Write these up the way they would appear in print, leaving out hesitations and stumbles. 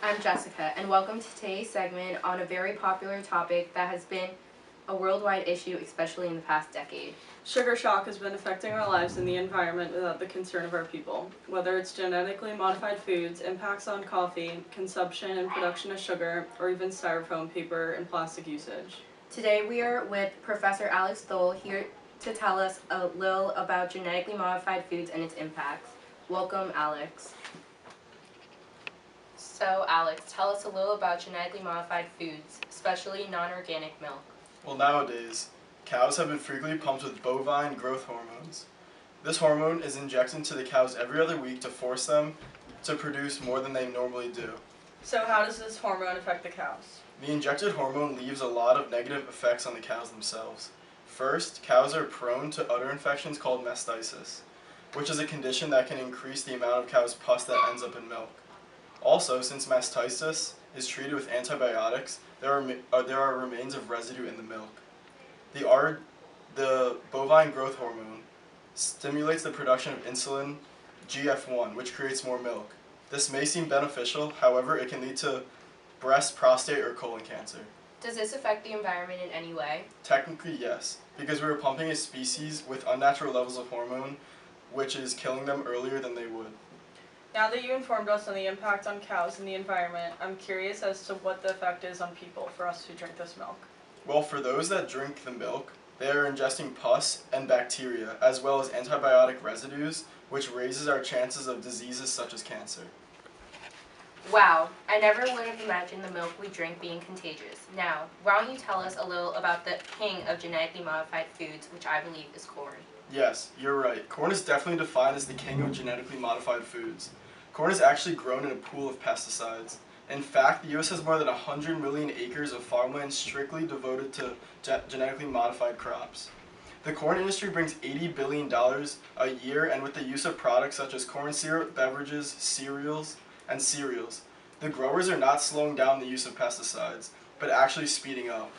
I'm Jessica, and welcome to today's segment on a very popular topic that has been a worldwide issue, especially in the past decade. Sugar shock has been affecting our lives and the environment without the concern of our people. Whether it's genetically modified foods, impacts on coffee, consumption and production of sugar, or even styrofoam, paper, and plastic usage. Today we are with Professor Alex Thole here to tell us a little about genetically modified foods and its impacts. Welcome, Alex. So, Alex, tell us a little about genetically modified foods, especially non-organic milk. Well, nowadays, cows have been frequently pumped with bovine growth hormones. This hormone is injected into the cows every other week to force them to produce more than they normally do. So how does this hormone affect the cows? The injected hormone leaves a lot of negative effects on the cows themselves. First, cows are prone to udder infections called mastitis, which is a condition that can increase the amount of cow's pus that ends up in milk. Also, since mastitis is treated with antibiotics, there are remains of residue in the milk. The bovine growth hormone stimulates the production of insulin GF1, which creates more milk. This may seem beneficial, however, it can lead to breast, prostate, or colon cancer. Does this affect the environment in any way? Technically, yes, because we are pumping a species with unnatural levels of hormone, which is killing them earlier than they would. Now that you informed us on the impact on cows and the environment, I'm curious as to what the effect is on people for us who drink this milk. Well, for those that drink the milk, they are ingesting pus and bacteria, as well as antibiotic residues, which raises our chances of diseases such as cancer. Wow, I never would have imagined the milk we drink being contagious. Now, why don't you tell us a little about the king of genetically modified foods, which I believe is corn. Yes, you're right. Corn is definitely defined as the king of genetically modified foods. Corn is actually grown in a pool of pesticides. In fact, the U.S. has more than 100 million acres of farmland strictly devoted to genetically modified crops. The corn industry brings $80 billion a year, and with the use of products such as corn syrup, beverages, cereals, the growers are not slowing down the use of pesticides, but actually speeding up.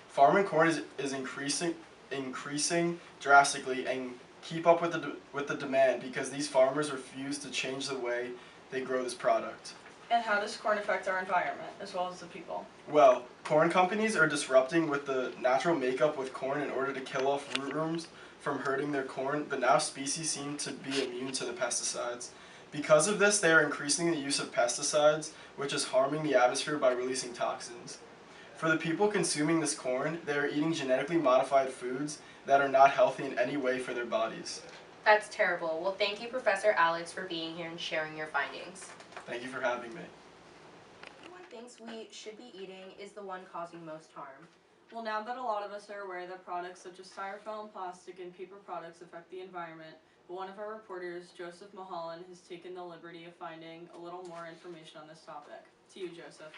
Farming corn is increasing drastically and keep up with the demand because these farmers refuse to change the way they grow this product. And how does corn affect our environment, as well as the people? Well, corn companies are disrupting with the natural makeup with corn in order to kill off rootworms from hurting their corn, but now species seem to be immune to the pesticides. Because of this, they are increasing the use of pesticides, which is harming the atmosphere by releasing toxins. For the people consuming this corn, they are eating genetically modified foods that are not healthy in any way for their bodies. That's terrible. Well, thank you, Professor Alex, for being here and sharing your findings. Thank you for having me. One thinks we should be eating is the one causing most harm. Well, now that a lot of us are aware that products such as styrofoam, plastic, and paper products affect the environment, one of our reporters, Joseph Mulholland, has taken the liberty of finding a little more information on this topic. To you, Joseph.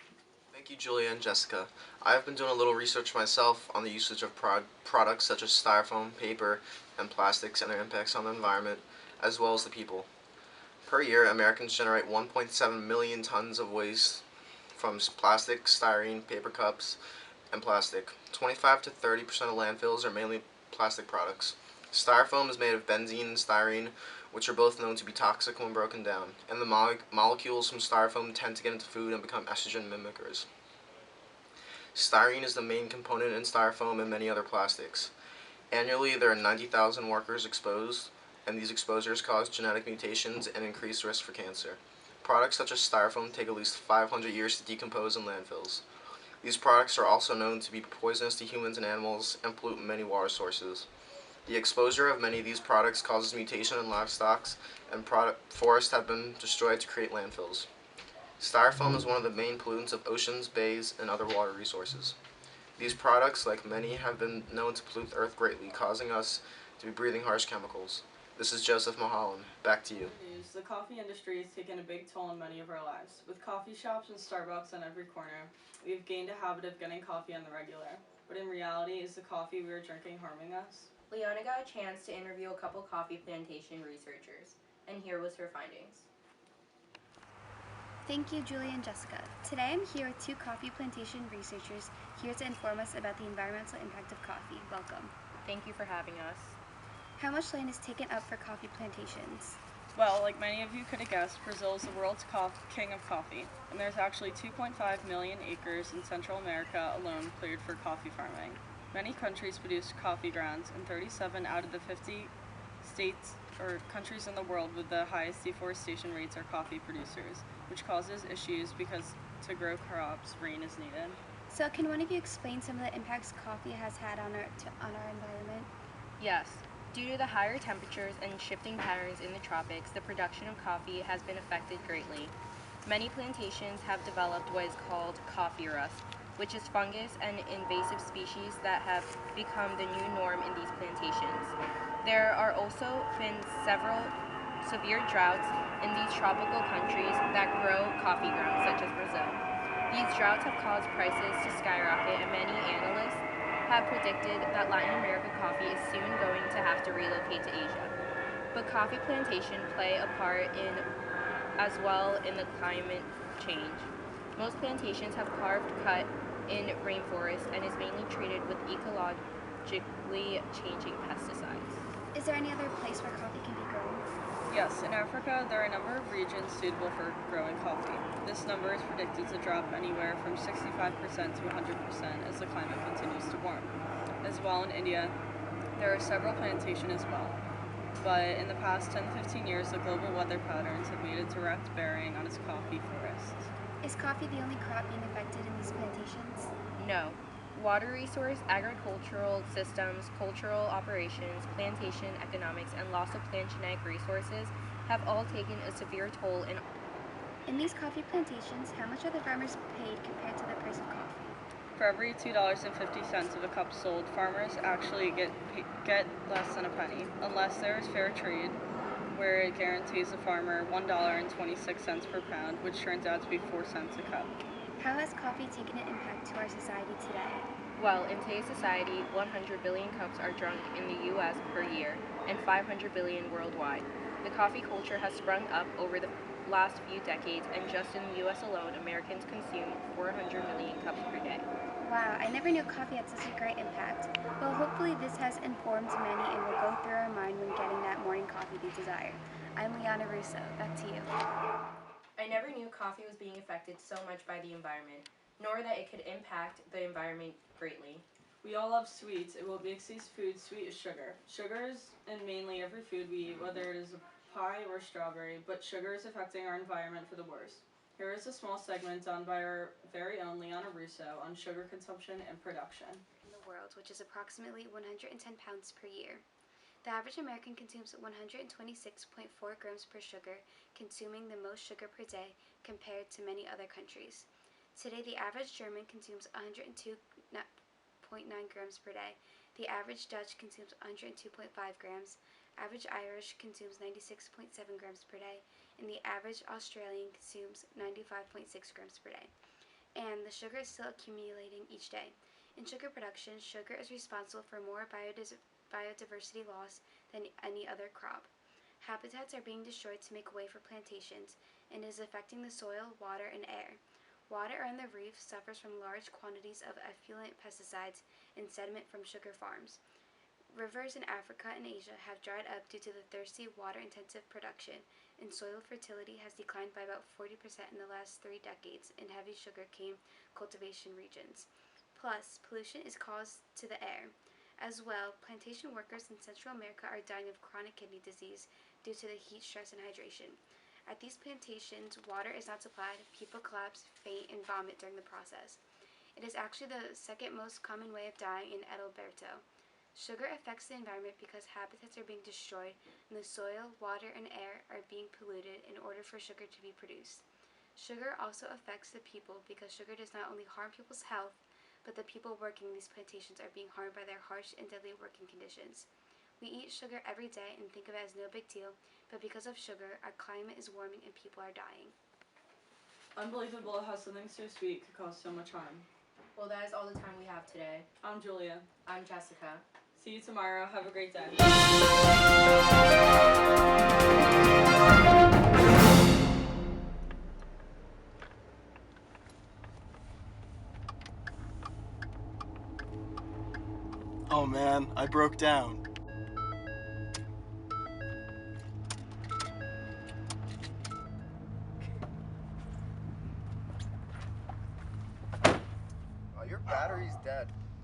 Thank you, Julia and Jessica. I have been doing a little research myself on the usage of products such as styrofoam, paper, and plastics and their impacts on the environment, as well as the people. Per year, Americans generate 1.7 million tons of waste from plastic, styrene, paper cups, and plastic. 25 to 30% of landfills are mainly plastic products. Styrofoam is made of benzene and styrene, which are both known to be toxic when broken down, and the molecules from styrofoam tend to get into food and become estrogen mimickers. Styrene is the main component in styrofoam and many other plastics. Annually, there are 90,000 workers exposed, and these exposures cause genetic mutations and increased risk for cancer. Products such as styrofoam take at least 500 years to decompose in landfills. These products are also known to be poisonous to humans and animals and pollute many water sources. The exposure of many of these products causes mutation in livestock, and forests have been destroyed to create landfills. Styrofoam is one of the main pollutants of oceans, bays, and other water resources. These products, like many, have been known to pollute the earth greatly, causing us to be breathing harsh chemicals. This is Joseph Mulholland. Back to you. The coffee industry has taken a big toll on many of our lives. With coffee shops and Starbucks on every corner, we have gained a habit of getting coffee on the regular. But in reality, is the coffee we are drinking harming us? Liana got a chance to interview a couple coffee plantation researchers, and here was her findings. Thank you, Julie and Jessica. Today I'm here with two coffee plantation researchers here to inform us about the environmental impact of coffee. Welcome. Thank you for having us. How much land is taken up for coffee plantations? Well, like many of you could have guessed, Brazil is the world's king of coffee, and there's actually 2.5 million acres in Central America alone cleared for coffee farming. Many countries produce coffee grounds, and 37 out of the 50 states or countries in the world with the highest deforestation rates are coffee producers, which causes issues because to grow crops, rain is needed. So can one of you explain some of the impacts coffee has had on our environment? Yes. Due to the higher temperatures and shifting patterns in the tropics, the production of coffee has been affected greatly. Many plantations have developed what is called coffee rust, which is fungus and invasive species that have become the new norm in these plantations. There are also been several severe droughts in these tropical countries that grow coffee grounds, such as Brazil. These droughts have caused prices to skyrocket, and many analysts have predicted that Latin American coffee is soon going to have to relocate to Asia. But coffee plantation play a part in as well in the climate change. Most plantations have carved cut in rainforest and is mainly treated with ecologically changing pesticides. Is there any other place where coffee can be grown? Yes, in Africa, there are a number of regions suitable for growing coffee. This number is predicted to drop anywhere from 65% to 100% as the climate continues to warm. As well in India, there are several plantations as well. But in the past 10 to 15 years, the global weather patterns have made a direct bearing on its coffee forests. Is coffee the only crop being affected in these plantations? No. Water resource, agricultural systems, cultural operations, plantation economics, and loss of plant genetic resources have all taken a severe toll In these coffee plantations, how much are the farmers paid compared to the price of coffee? For every $2.50 of a cup sold, farmers actually get less than a penny, unless there is fair trade, where it guarantees the farmer $1.26 per pound, which turns out to be 4 cents a cup. How has coffee taken an impact to our society today? Well, in today's society, 100 billion cups are drunk in the U.S. per year, and 500 billion worldwide. The coffee culture has sprung up over the last few decades, and just in the U.S. alone, Americans consume 400 million cups per day. Wow, I never knew coffee had such a great impact. Well, hopefully this has informed many and will go through our mind when getting that morning coffee they desire. I'm Liana Russo. Back to you. I never knew coffee was being affected so much by the environment, nor that it could impact the environment greatly. We all love sweets, and what makes these foods sweet is sugar. Sugar is in mainly every food we eat, whether it is a pie or strawberry, but sugar is affecting our environment for the worst. Here is a small segment done by our very own Liana Russo on sugar consumption and production. In the world, which is approximately 110 pounds per year. The average American consumes 126.4 grams per sugar, consuming the most sugar per day compared to many other countries. Today, the average German consumes 102.9 grams per day. The average Dutch consumes 102.5 grams. Average Irish consumes 96.7 grams per day, and the average Australian consumes 95.6 grams per day. And the sugar is still accumulating each day. In sugar production, sugar is responsible for more biodiversity loss than any other crop. Habitats are being destroyed to make way for plantations, and is affecting the soil, water, and air. Water on the reef suffers from large quantities of effluent pesticides and sediment from sugar farms. Rivers in Africa and Asia have dried up due to the thirsty, water-intensive production, and soil fertility has declined by about 40% in the last 3 decades in heavy sugarcane cultivation regions. Plus, pollution is caused to the air. As well, plantation workers in Central America are dying of chronic kidney disease due to the heat, stress, and hydration. At these plantations, water is not supplied, people collapse, faint, and vomit during the process. It is actually the second most common way of dying in Adalberto. Sugar affects the environment because habitats are being destroyed, and the soil, water, and air are being polluted in order for sugar to be produced. Sugar also affects the people because sugar does not only harm people's health, but the people working these plantations are being harmed by their harsh and deadly working conditions. We eat sugar every day and think of it as no big deal, but because of sugar, our climate is warming and people are dying. Unbelievable how something so sweet could cause so much harm. Well, that is all the time we have today. I'm Julia. I'm Jessica. See you tomorrow. Have a great day. Oh man, I broke down.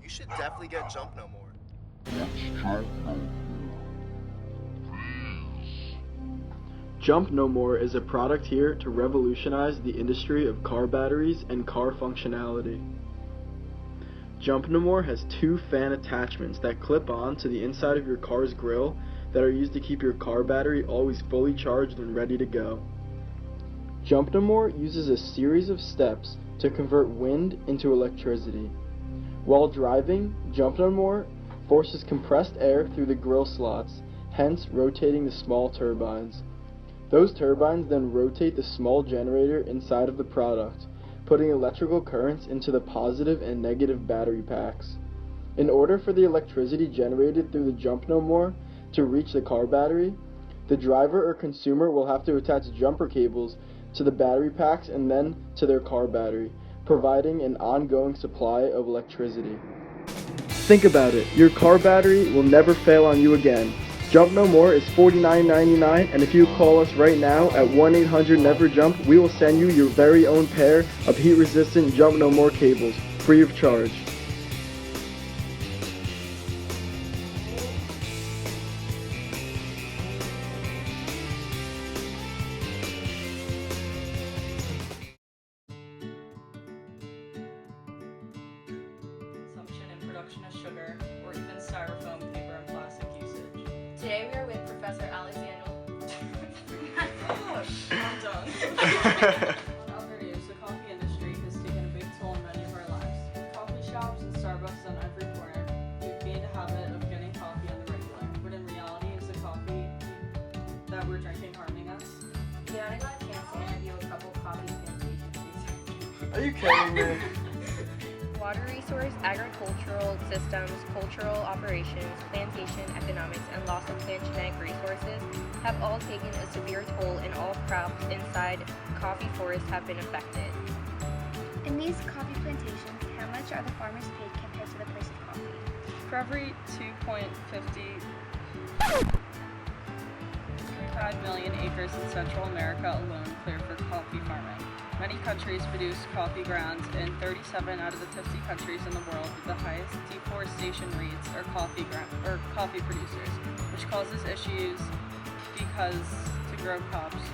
You should definitely get Jump No More. Jump No More is a product here to revolutionize the industry of car batteries and car functionality. Jump No More has 2 fan attachments that clip on to the inside of your car's grille that are used to keep your car battery always fully charged and ready to go. Jump No More uses a series of steps to convert wind into electricity. While driving, Jump No More forces compressed air through the grille slots, hence rotating the small turbines. Those turbines then rotate the small generator inside of the product, putting electrical currents into the positive and negative battery packs. In order for the electricity generated through the Jump No More to reach the car battery, the driver or consumer will have to attach jumper cables to the battery packs and then to their car battery, providing an ongoing supply of electricity. Think about it, your car battery will never fail on you again. Jump No More is $49.99, and if you call us right now at 1-800-NEVER-JUMP, we will send you your very own pair of heat-resistant Jump No More cables, free of charge. Consumption and production of sugar, or even styrofoam, paper, and plastic usage. Today we are with Professor Alexander. I'm done. Other news, the coffee industry has taken a big toll on many of our lives. With coffee shops and Starbucks on every corner, we've gained a habit of getting coffee on the regular. But in reality, is the coffee that we're drinking harming us? Liana got a chance to interview a couple coffee plantation researchers. Are you kidding me? Water resource, agricultural systems, cultural operations, plantation economics, and loss of plant genetic resources have all taken a severe toll, and all crops inside coffee forests have been affected. In these coffee plantations, how much are the farmers paid compared to the price of coffee? For every 2.55 million acres in Central America alone cleared for coffee farming. Many countries produce coffee grounds, and 37 out of the 50 countries in the world with the highest deforestation rates are coffee producers, which causes issues because to grow crops.